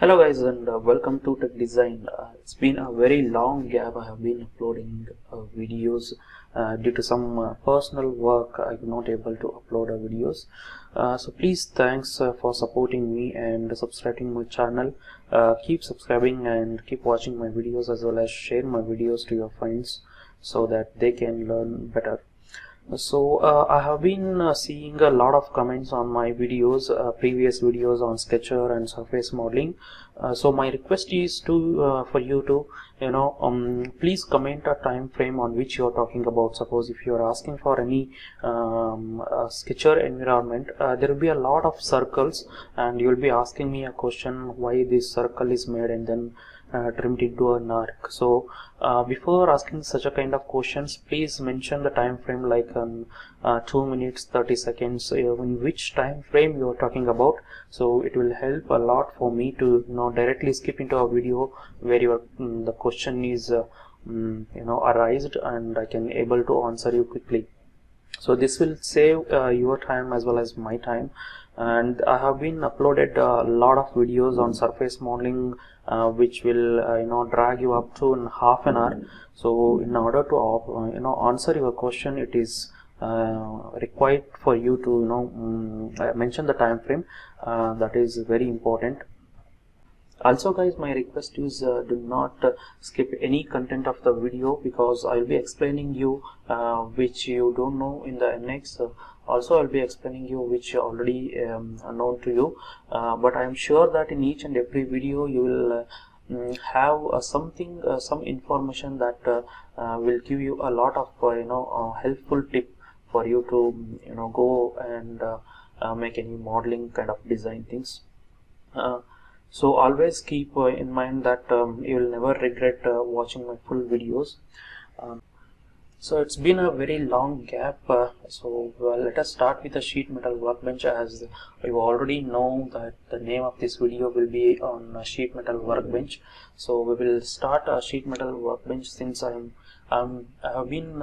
Hello guys, and welcome to Tech Design. It's been a very long gap. I have been uploading videos due to some personal work. I'm not able to upload videos. So please thanks for supporting me and subscribing my channel. Keep subscribing and keep watching my videos, as well as share my videos to your friends so that they can learn better. So I have been seeing a lot of comments on my videos, previous videos on Sketcher and surface modeling. So my request is to for you to please comment a time frame on which you are talking about. Suppose if you are asking for any Sketcher environment, there will be a lot of circles, and you will be asking me a question why this circle is made and then trimmed into an arc. So before asking such a kind of questions, please mention the time frame, like 2 minutes 30 seconds, in which time frame you are talking about. So it will help a lot for me to directly skip into a video where your the question is arised, and I can able to answer you quickly. So this will save your time as well as my time. And I have been uploaded a lot of videos on surface modeling, which will drag you up to half an hour. So in order to answer your question, it is required for you to mention the time frame. That is very important. Also guys, my request is do not skip any content of the video, because I will be explaining you which you don't know in the NX. Also I'll be explaining you which already are known to you, but I'm sure that in each and every video you will have some information that will give you a lot of helpful tip for you to go and make any modeling kind of design things. So always keep in mind that you will never regret watching my full videos. So it's been a very long gap, so let us start with the sheet metal workbench, as you already know that the name of this video will be on sheet metal workbench. So we will start a sheet metal workbench, since I have been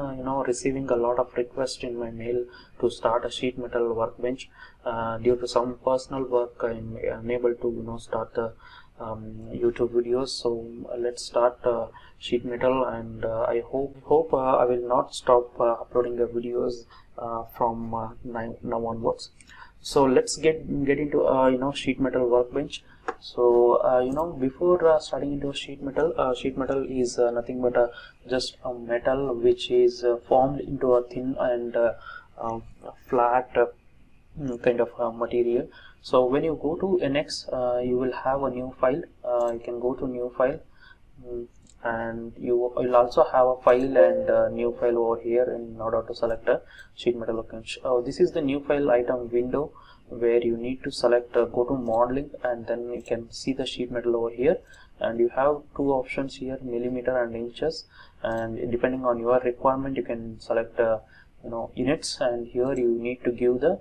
receiving a lot of requests in my mail to start a sheet metal workbench. Due to some personal work, I'm unable to start the YouTube videos. So let's start sheet metal, and I hope I will not stop uploading the videos from now onwards. So let's get into sheet metal workbench. So before starting into sheet metal is nothing but just a metal which is formed into a thin and flat kind of material. So when you go to NX, you will have a new file. You can go to new file, and you will also have a file and new file over here in order to select a sheet metal workbench. This is the new file item window, where you need to select go to modeling, and then you can see the sheet metal over here, and you have two options here, millimeter and inches, and depending on your requirement you can select units, and here you need to give the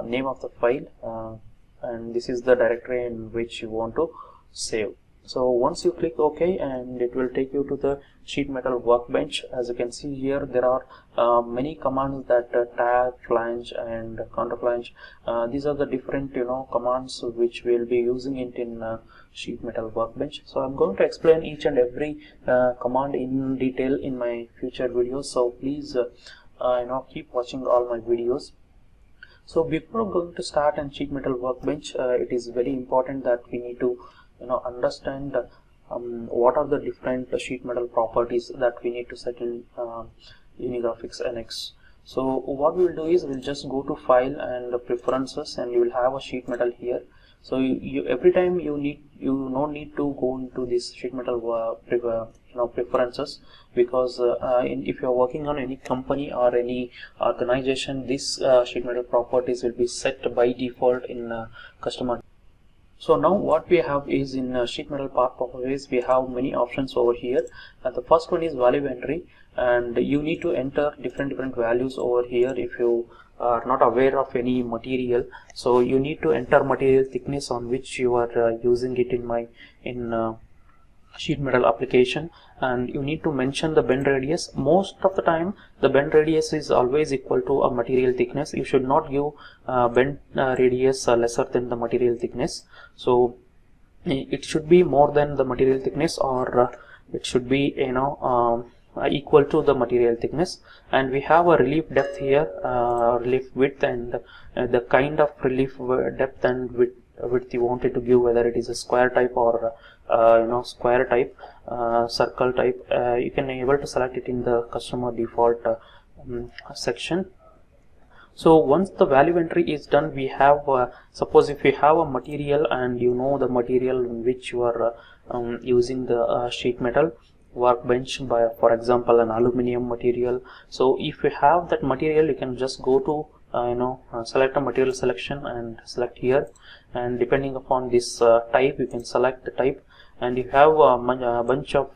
name of the file, and this is the directory in which you want to save. So once you click OK, and it will take you to the sheet metal workbench. As you can see here, there are many commands, that tag, flange and counter flange. These are the different commands which we'll be using it in sheet metal workbench. So I'm going to explain each and every command in detail in my future videos. So please keep watching all my videos. So before going to start in sheet metal workbench, it is very important that we need to understand what are the different sheet metal properties that we need to set in Unigraphics NX. So what we will do is we'll just go to file and preferences, and you will have a sheet metal here. So you every time you no need to go into this sheet metal preferences, because if you are working on any company or any organization, this sheet metal properties will be set by default in customer. So now what we have is in sheet metal part properties, we have many options over here, and the first one is value entry, and you need to enter different values over here. If you are not aware of any material, so you need to enter material thickness on which you are using it in sheet metal application, and you need to mention the bend radius. Most of the time the bend radius is always equal to a material thickness. You should not give bend radius lesser than the material thickness. So it should be more than the material thickness, or it should be equal to the material thickness. And we have a relief depth here, relief width, and the kind of relief depth and width you wanted to give, whether it is a square type or square type, circle type. You can able to select it in the customer default section. So once the value entry is done, we have suppose if you have a material and you know the material in which you are using the sheet metal workbench, by for example an aluminum material. So if you have that material, you can just go to select a material selection and select here, and depending upon this type, you can select the type, and you have a bunch of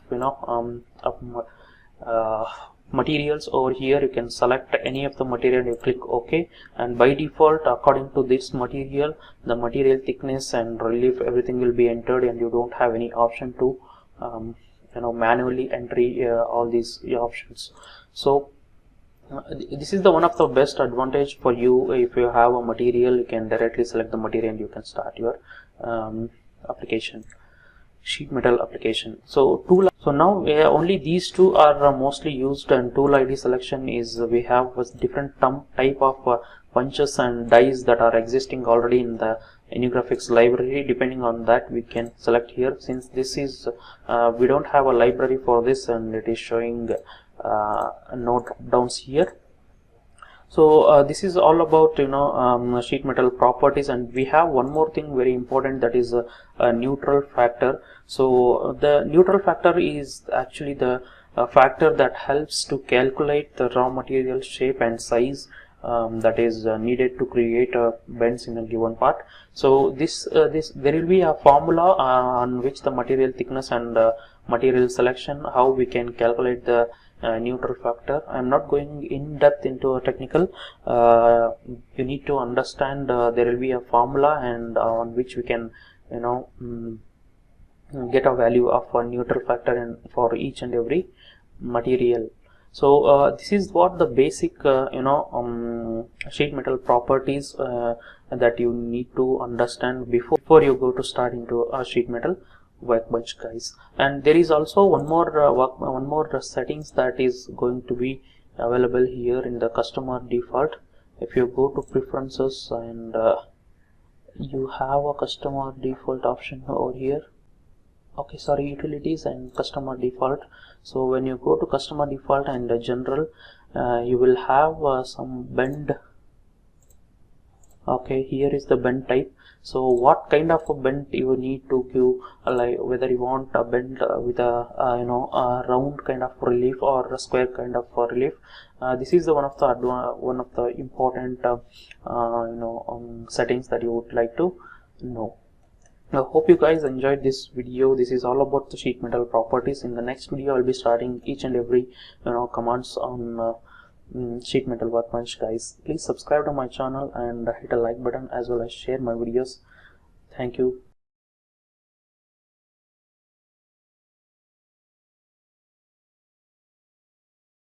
materials over here. You can select any of the material, you click OK, and by default, according to this material, the material thickness and relief, everything will be entered, and you don't have any option to manually entry all these options. So this is the one of the best advantage for you. If you have a material, you can directly select the material and you can start your application, sheet metal application. So now only these two are mostly used, and tool ID selection is we have a different type of punches and dies that are existing already in the Unigraphics library. Depending on that, we can select here. Since this is we don't have a library for this, and it is showing no downs here. So this is all about sheet metal properties, and we have one more thing very important, that is a neutral factor. So the neutral factor is actually the factor that helps to calculate the raw material shape and size that is needed to create bends in a given part. So there will be a formula on which the material thickness and material selection, how we can calculate the neutral factor. I'm not going in depth into a technical. You need to understand there will be a formula, and on which we can get a value of a neutral factor and for each and every material. So this is what the basic sheet metal properties that you need to understand before you go to start into a sheet metal workbench, guys. And there is also one more settings that is going to be available here in the customer default. If you go to preferences, and you have a customer default option over here. Okay, sorry, utilities and customer default. So when you go to customer default and general, you will have some bend. Okay, here is the bend type. So what kind of a bend you need to give, like whether you want a bend with a round kind of relief or a square kind of relief. This is the one of the important settings that you would like to know. I hope you guys enjoyed this video. This is all about the sheet metal properties. In the next video, I'll be starting each and every commands on sheet metal workbench, guys. Please subscribe to my channel and hit a like button, as well as share my videos. Thank you.